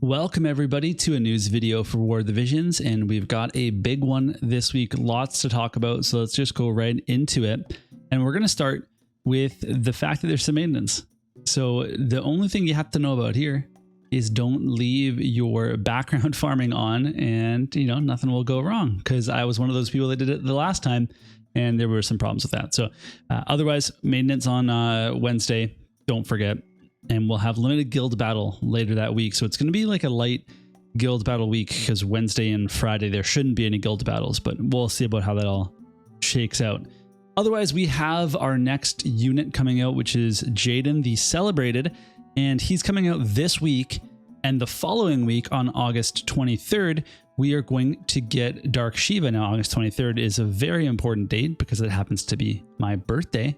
Welcome everybody to a news video for War of the Visions, and we've got a big one this week, lots to talk about, so let's just go right into it. And we're going to start with the fact that there's some maintenance. So the only thing you have to know about here is don't leave your background farming on and nothing will go wrong, because I was one of those people that did it the last time and there were some problems with that. So otherwise, maintenance on Wednesday, don't forget. And we'll have limited guild battle later that week. So it's going to be like a light guild battle week, because Wednesday and Friday there shouldn't be any guild battles, but we'll see about how that all shakes out. Otherwise, we have our next unit coming out, which is Jayden the Celebrated, and he's coming out this week. And the following week on August 23rd, we are going to get Dark Shiva. Now, August 23rd is a very important date because it happens to be my birthday.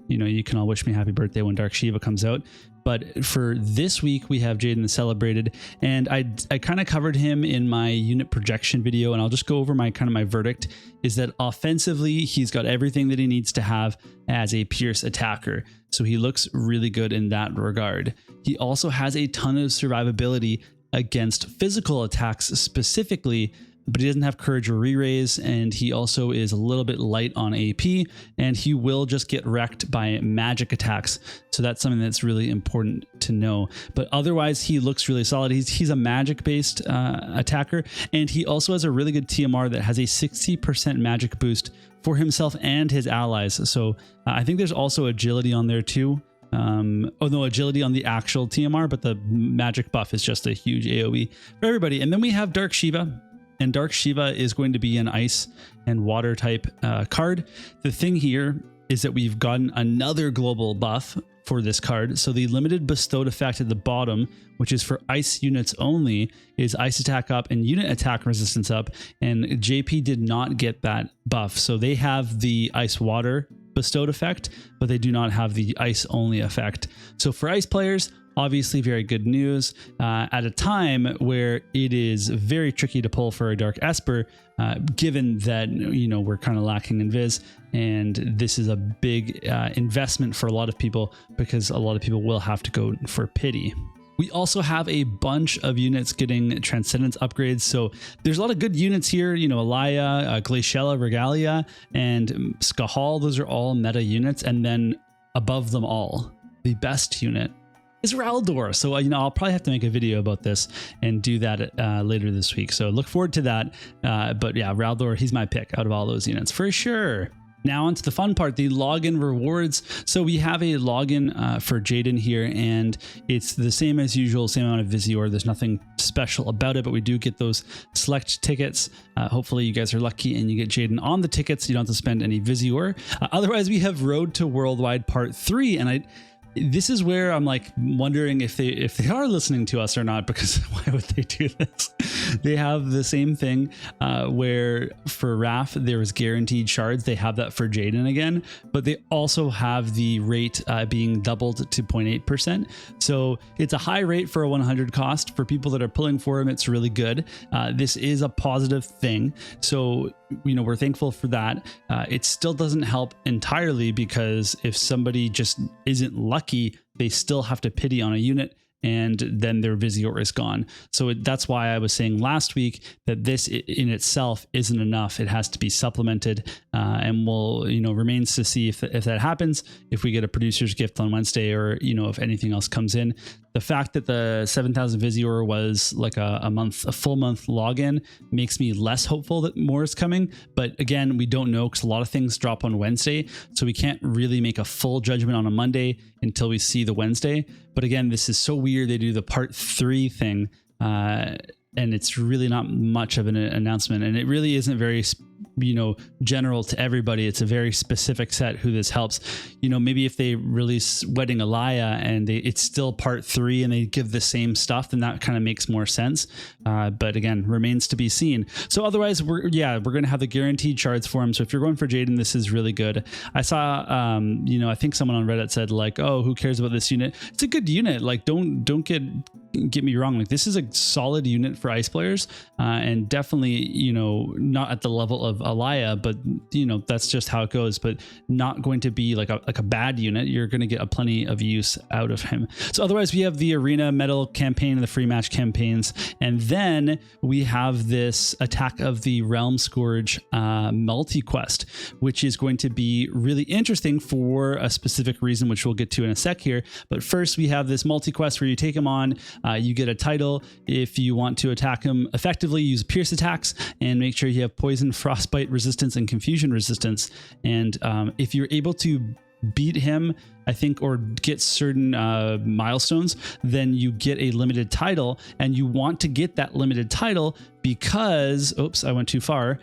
You can all wish me happy birthday when Dark Shiva comes out. But for this week, we have Jayden the Celebrated, and I kind of covered him in my unit projection video, and I'll just go over my verdict is that offensively, he's got everything that he needs to have as a Pierce attacker. So he looks really good in that regard. He also has a ton of survivability against physical attacks specifically, but he doesn't have courage or re-raise, and he also is a little bit light on AP, and he will just get wrecked by magic attacks. So that's something that's really important to know. But otherwise, he looks really solid. He's a magic-based attacker, and he also has a really good TMR that has a 60% magic boost for himself and his allies. So I think there's also agility on there too. Agility on the actual TMR, but the magic buff is just a huge AoE for everybody. And then we have Dark Shiva. And Dark Shiva is going to be an ice and water type card. The thing here is that we've gotten another global buff for this card. So the limited bestowed effect at the bottom, which is for ice units only, is ice attack up and unit attack resistance up. And JP did not get that buff. So they have the ice water bestowed effect, but they do not have the ice only effect. So for ice players, obviously very good news at a time where it is very tricky to pull for a Dark Esper, given that we're kind of lacking in Viz, and this is a big investment for a lot of people, because a lot of people will have to go for pity. We also have a bunch of units getting Transcendence upgrades. So there's a lot of good units here, Alaya, Glaciella, Regalia, and Skahal. Those are all meta units. And then above them all, the best unit is Raldor. So, I'll probably have to make a video about this and do that later this week. So look forward to that. But yeah, Raldor, he's my pick out of all those units for sure. Now onto the fun part, the login rewards. So we have a login for Jayden here, and it's the same as usual, same amount of Visior. There's nothing special about it, but we do get those select tickets. Hopefully you guys are lucky and you get Jayden on the tickets. You don't have to spend any Visior. Otherwise, we have Road to Worldwide Part 3, and this is where I'm like wondering if they are listening to us or not, because why would they do this? They have the same thing where for Raf there was guaranteed shards. They have that for Jayden again, but they also have the rate being doubled to 0.8%. So it's a high rate for a 100 cost. For people that are pulling for him, it's really good. This is a positive thing. So we're thankful for that. It still doesn't help entirely, because if somebody just isn't lucky, they still have to pity on a unit, and then their Visior is gone. So that's why I was saying last week that this in itself isn't enough. It has to be supplemented, and we'll, remains to see if that happens, if we get a producer's gift on Wednesday, or, if anything else comes in. The fact that the 7,000 Visior was like a full month login makes me less hopeful that more is coming. But again, we don't know, because a lot of things drop on Wednesday. So we can't really make a full judgment on a Monday until we see the Wednesday. But again, this is so weird. They do the part 3 thing, and it's really not much of an announcement, and it really isn't very general to everybody. It's a very specific set who this helps. Maybe if they release Wedding Alaya and it's still part 3 and they give the same stuff, then that kind of makes more sense. But again, remains to be seen. So otherwise, we're going to have the guaranteed shards for him. So if you're going for Jayden, this is really good. I saw, I think someone on Reddit said like, oh, who cares about this unit? It's a good unit. Like, don't get get me wrong, like this is a solid unit for ice players, and definitely, not at the level of Alaya, but that's just how it goes, but not going to be like a bad unit. You're going to get a plenty of use out of him. So otherwise we have the arena medal campaign and the free match campaigns. And then we have this Attack of the Realm Scourge multi-quest, which is going to be really interesting for a specific reason, which we'll get to in a sec here. But first we have this multi-quest where you take him on, you get a title. If you want to attack him effectively, use pierce attacks and make sure you have poison, frostbite resistance, and confusion resistance. And if you're able to beat him, I think, or get certain milestones, then you get a limited title, and you want to get that limited title because, oops, I went too far,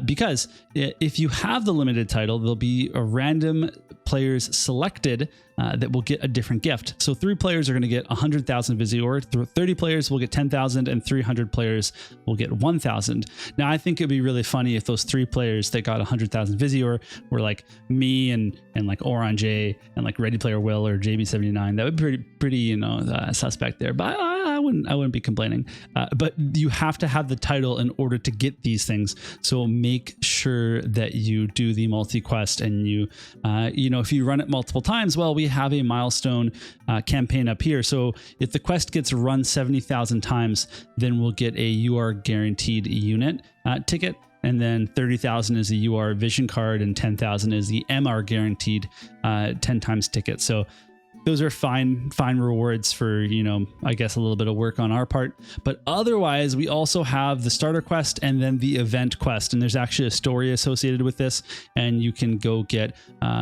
because if you have the limited title, there'll be a random players selected that will get a different gift. So 3 players are going to get 100,000 Visior, 30 players will get 10,000, and 300 players will get 1,000. Now, I think it'd be really funny if those 3 players that got 100,000 Visior were like me and like Oron J and like Ready Player Will or JB79. That would be pretty suspect there, but I wouldn't be complaining. But you have to have the title in order to get these things. So make sure that you do the multi-quest, and you if you run it multiple times, well, we have a milestone campaign up here. So if the quest gets run 70,000 times, then we'll get a UR guaranteed unit ticket. And then 30,000 is the UR vision card, and 10,000 is the MR guaranteed 10 times ticket. So those are fine rewards for, I guess a little bit of work on our part. But otherwise, we also have the starter quest and then the event quest. And there's actually a story associated with this, and you can go get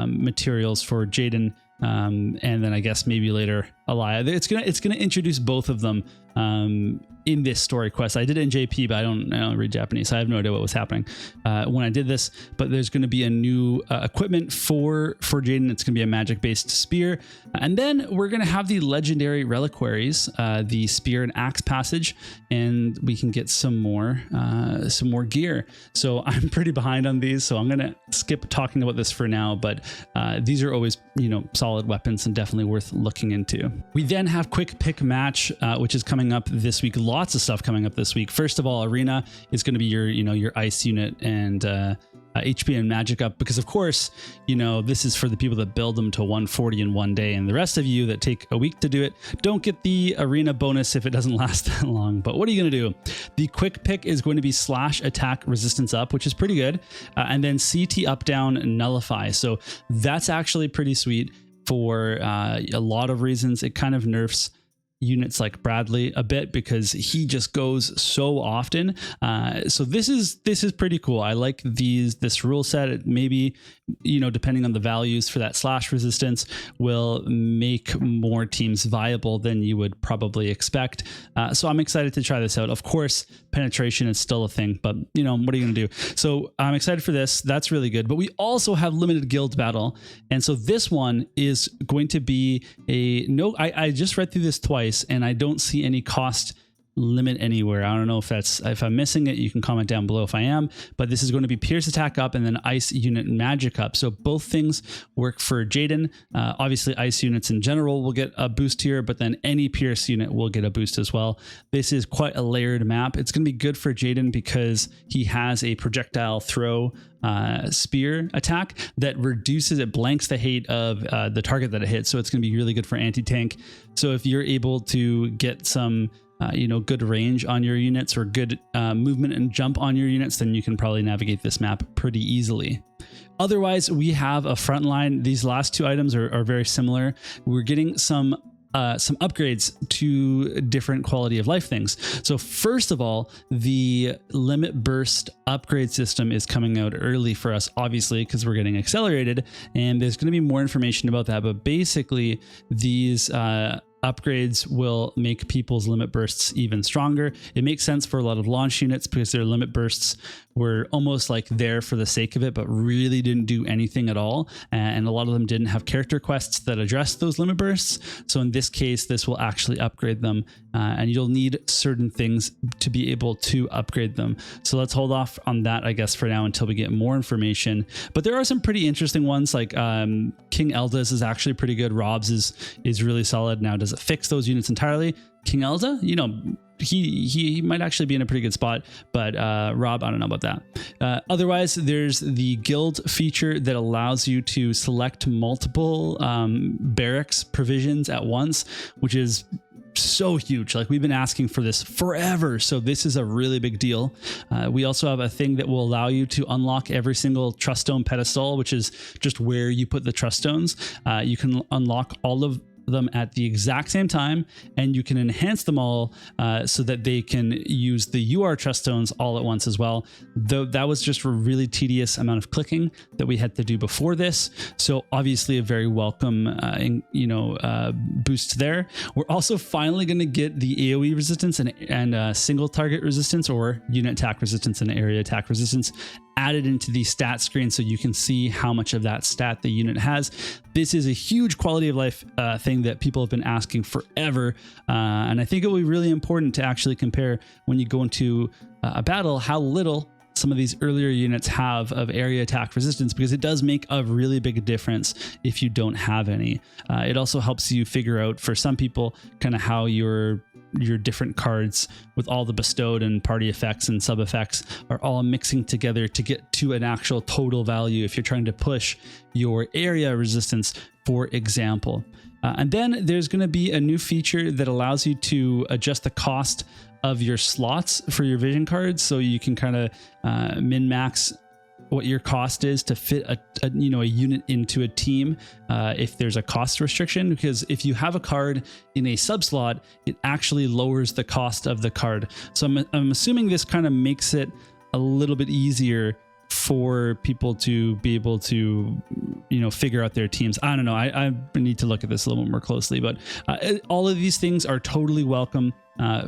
materials for Jayden. And then I guess maybe later Alaya. It's gonna introduce both of them in this story quest. I did it in JP, but I don't read Japanese, so I have no idea what was happening when I did this. But there's going to be a new equipment for Jayden. It's going to be a magic based spear, and then we're going to have the legendary reliquaries, the spear and axe passage, and we can get some more gear. So I'm pretty behind on these, so I'm going to skip talking about this for now. But these are always solid weapons and definitely worth looking into. We then have quick pick match, which is coming up this week. Lots of stuff coming up this week. First of all, arena is going to be your ice unit and HP and magic up, because of course, this is for the people that build them to 140 in one day, and the rest of you that take a week to do it don't get the arena bonus if it doesn't last that long. But what are you going to do? The quick pick is going to be slash attack resistance up, which is pretty good, and then CT up down nullify. So that's actually pretty sweet for a lot of reasons. It kind of nerfs units like Bradley a bit because he just goes so often. So this is pretty cool. I like this rule set. It maybe, depending on the values for that slash resistance, will make more teams viable than you would probably expect. So I'm excited to try this out. Of course, penetration is still a thing, but what are you going to do? So I'm excited for this. That's really good. But we also have limited guild battle. And so this one is going to be I just read through this twice, and I don't see any cost limit anywhere. I don't know if I'm missing it. You can comment down below if I am, but this is going to be pierce attack up and then ice unit magic up. So both things work for Jayden. Obviously ice units in general will get a boost here, but then any pierce unit will get a boost as well. This is quite a layered map. It's going to be good for Jayden because he has a projectile throw spear attack that reduces, it blanks the hate of the target that it hits. So it's going to be really good for anti-tank. So if you're able to get some good range on your units or good movement and jump on your units, then you can probably navigate this map pretty easily. Otherwise, we have a front line. These last two items are very similar. We're getting some upgrades to different quality of life things. So first of all, the limit burst upgrade system is coming out early for us, obviously, because we're getting accelerated, and there's going to be more information about that. But basically, these upgrades will make people's limit bursts even stronger. It makes sense for a lot of launch units because their limit bursts were almost like there for the sake of it, but really didn't do anything at all. And a lot of them didn't have character quests that addressed those limit bursts. So in this case, this will actually upgrade them, and you'll need certain things to be able to upgrade them. So let's hold off on that, I guess, for now until we get more information. But there are some pretty interesting ones, like King Elda's is actually pretty good. Rob's is really solid. Now, does it fix those units entirely? King Elza, you know, he might actually be in a pretty good spot, but Rob, I don't know about that. Otherwise, there's the guild feature that allows you to select multiple barracks provisions at once, which is so huge. Like, we've been asking for this forever, so this is a really big deal. We also have a thing that will allow you to unlock every single trust stone pedestal, which is just where you put the trust stones. You can unlock all of them at the exact same time, and you can enhance them all so that they can use the UR trust stones all at once as well. Though that was just a really tedious amount of clicking that we had to do before this, so obviously a very welcome boost there. We're also finally going to get the AoE resistance and single target resistance, or unit attack resistance and area attack resistance, added into the stat screen so you can see how much of that stat the unit has. This is a huge quality of life thing that people have been asking forever, and I think it will be really important to actually compare when you go into a battle how little some of these earlier units have of area attack resistance, because it does make a really big difference if you don't have any. It also helps you figure out, for some people, kind of how your different cards with all the bestowed and party effects and sub effects are all mixing together to get to an actual total value if you're trying to push your area resistance, for example. And then there's going to be a new feature that allows you to adjust the cost of your slots for your vision cards, so you can kind of min-max what your cost is to fit a unit into a team if there's a cost restriction, because if you have a card in a sub slot, it actually lowers the cost of the card. So I'm assuming this kind of makes it a little bit easier for people to be able to, figure out their teams. I don't know. I need to look at this a little bit more closely, but all of these things are totally welcome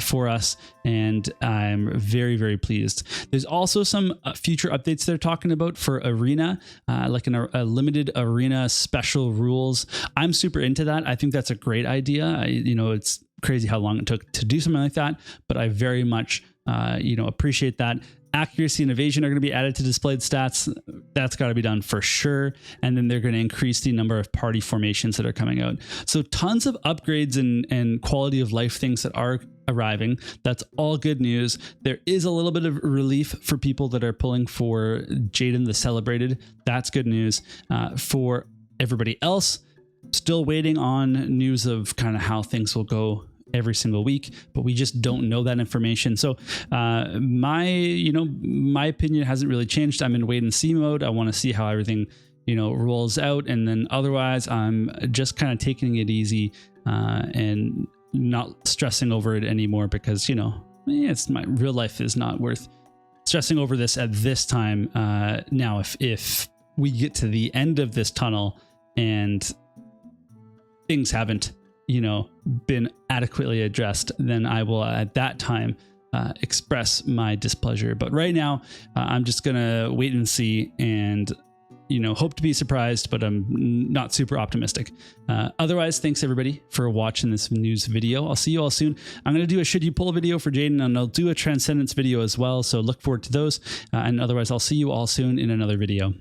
for us, and I'm very, very pleased. There's also some future updates they're talking about for Arena, like a limited Arena special rules. I'm super into that. I think that's a great idea. It's crazy how long it took to do something like that, but I very much appreciate that. Accuracy and evasion are going to be added to displayed stats. That's got to be done for sure. And then they're going to increase the number of party formations that are coming out. So tons of upgrades and quality of life things that are arriving. That's all good news. There is a little bit of relief for people that are pulling for Jayden the Celebrated. That's good news. For everybody else, still waiting on news of kind of how things will go every single week, but we just don't know that information. So my opinion hasn't really changed. I'm in wait and see mode. I want to see how everything rolls out, and then otherwise I'm just kind of taking it easy and not stressing over it anymore, because it's my real life is not worth stressing over this at this time. Now if we get to the end of this tunnel and things haven't been adequately addressed, then I will at that time express my displeasure. But right now, I'm just gonna wait and see, and hope to be surprised, but I'm not super optimistic. Otherwise, thanks everybody for watching this news video. I'll see you all soon. I'm gonna do a should you pull video for Jayden, and I'll do a Transcendence video as well, so look forward to those. And otherwise, I'll see you all soon in another video.